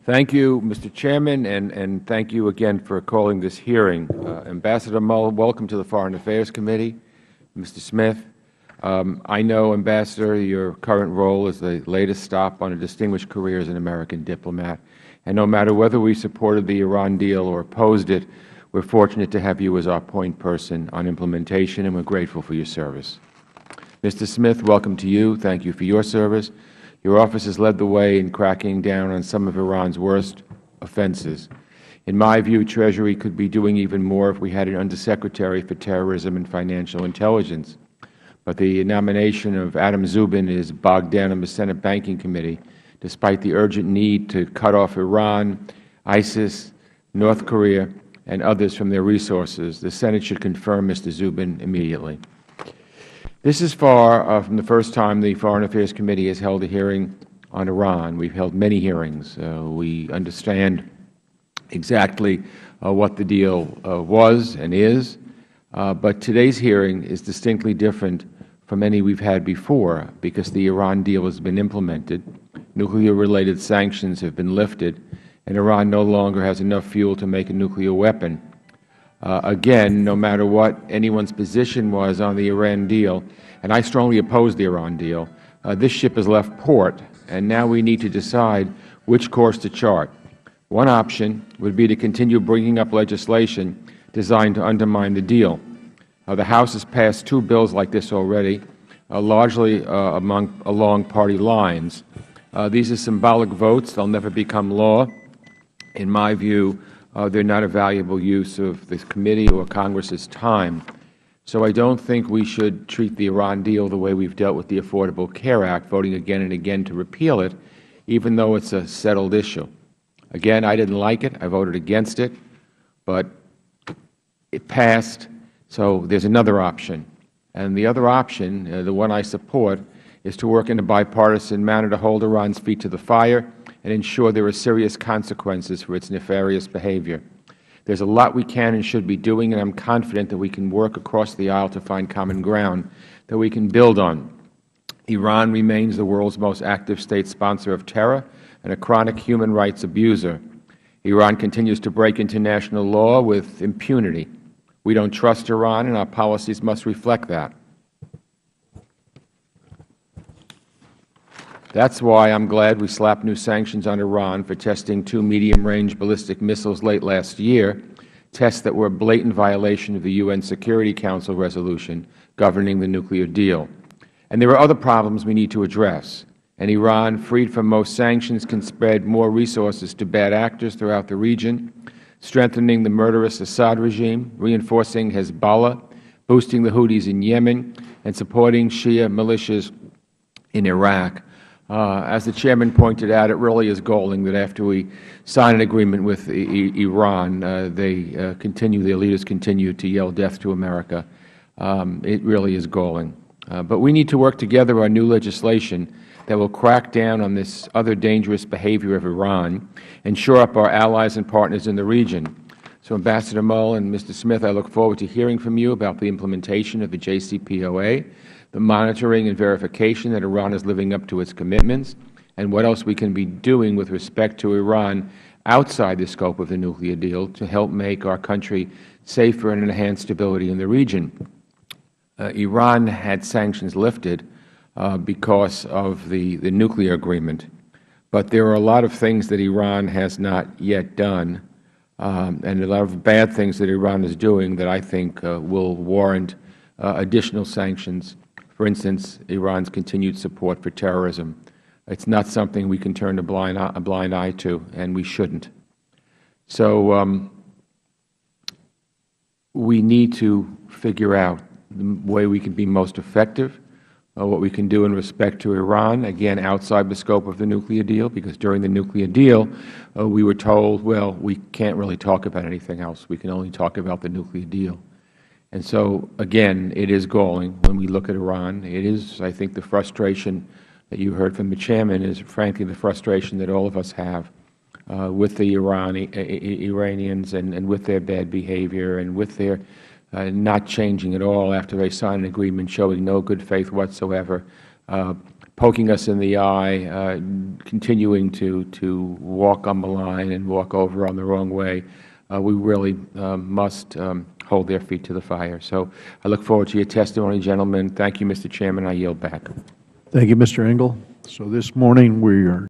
Thank you, Mr. Chairman, and thank you again for calling this hearing. Ambassador Mull, welcome to the Foreign Affairs Committee. Mr. Smith, I know, Ambassador, your current role is the latest stop on a distinguished career as an American diplomat. And no matter whether we supported the Iran deal or opposed it, we are fortunate to have you as our point person on implementation, and we are grateful for your service. Mr. Smith, welcome to you. Thank you for your service. Your office has led the way in cracking down on some of Iran's worst offenses. In my view, Treasury could be doing even more if we had an Undersecretary for Terrorism and Financial Intelligence. But the nomination of Adam Zubin is bogged down in the Senate Banking Committee, despite the urgent need to cut off Iran, ISIS, North Korea, and others from their resources. The Senate should confirm Mr. Zubin immediately. This is far from the first time the Foreign Affairs Committee has held a hearing on Iran. We have held many hearings. We understand exactly what the deal was and is, but today's hearing is distinctly different from any we have had before because the Iran deal has been implemented, nuclear-related sanctions have been lifted, and Iran no longer has enough fuel to make a nuclear weapon. Again, no matter what anyone's position was on the Iran deal, and I strongly oppose the Iran deal, this ship has left port, and now we need to decide which course to chart. One option would be to continue bringing up legislation designed to undermine the deal. The House has passed 2 bills like this already, largely along party lines. These are symbolic votes. They will never become law. In my view, they are not a valuable use of this committee or Congress's time. So I don't think we should treat the Iran deal the way we have dealt with the Affordable Care Act, voting again and again to repeal it, even though it is a settled issue. Again, I didn't like it. I voted against it, but it passed, so there is another option. And the other option, the one I support, is to work in a bipartisan manner to hold Iran's feet to the fire and ensure there are serious consequences for its nefarious behavior. There is a lot we can and should be doing, and I am confident that we can work across the aisle to find common ground that we can build on. Iran remains the world's most active state sponsor of terror and a chronic human rights abuser. Iran continues to break international law with impunity. We don't trust Iran, and our policies must reflect that. That is why I am glad we slapped new sanctions on Iran for testing 2 medium-range ballistic missiles late last year, tests that were a blatant violation of the UN Security Council resolution governing the nuclear deal. And there are other problems we need to address. And Iran, freed from most sanctions, can spread more resources to bad actors throughout the region, strengthening the murderous Assad regime, reinforcing Hezbollah, boosting the Houthis in Yemen, and supporting Shia militias in Iraq. As the Chairman pointed out, it really is galling that after we sign an agreement with Iran, their leaders continue to yell death to America. It really is galling. But we need to work together on new legislation that will crack down on this other dangerous behavior of Iran and shore up our allies and partners in the region. So, Ambassador Mull and Mr. Smith, I look forward to hearing from you about the implementation of the JCPOA, the monitoring and verification that Iran is living up to its commitments, and what else we can be doing with respect to Iran outside the scope of the nuclear deal to help make our country safer and enhance stability in the region. Iran had sanctions lifted because of the nuclear agreement, but there are a lot of things that Iran has not yet done, and a lot of bad things that Iran is doing that I think will warrant additional sanctions. For instance, Iran's continued support for terrorism. It is not something we can turn a blind eye to, and we shouldn't. So we need to figure out the way we can be most effective, what we can do in respect to Iran, again, outside the scope of the nuclear deal, because during the nuclear deal, we were told, well, we can't really talk about anything else. We can only talk about the nuclear deal. And so, again, it is galling when we look at Iran. It is, I think, the frustration that you heard from the Chairman is, frankly, the frustration that all of us have with the Iranians and with their bad behavior and with their not changing at all after they sign an agreement showing no good faith whatsoever, poking us in the eye, continuing to walk on the line and walk over on the wrong way. We really must hold their feet to the fire. So I look forward to your testimony, gentlemen. Thank you, Mr. Chairman. I yield back. Thank you, Mr. Engel. So this morning we are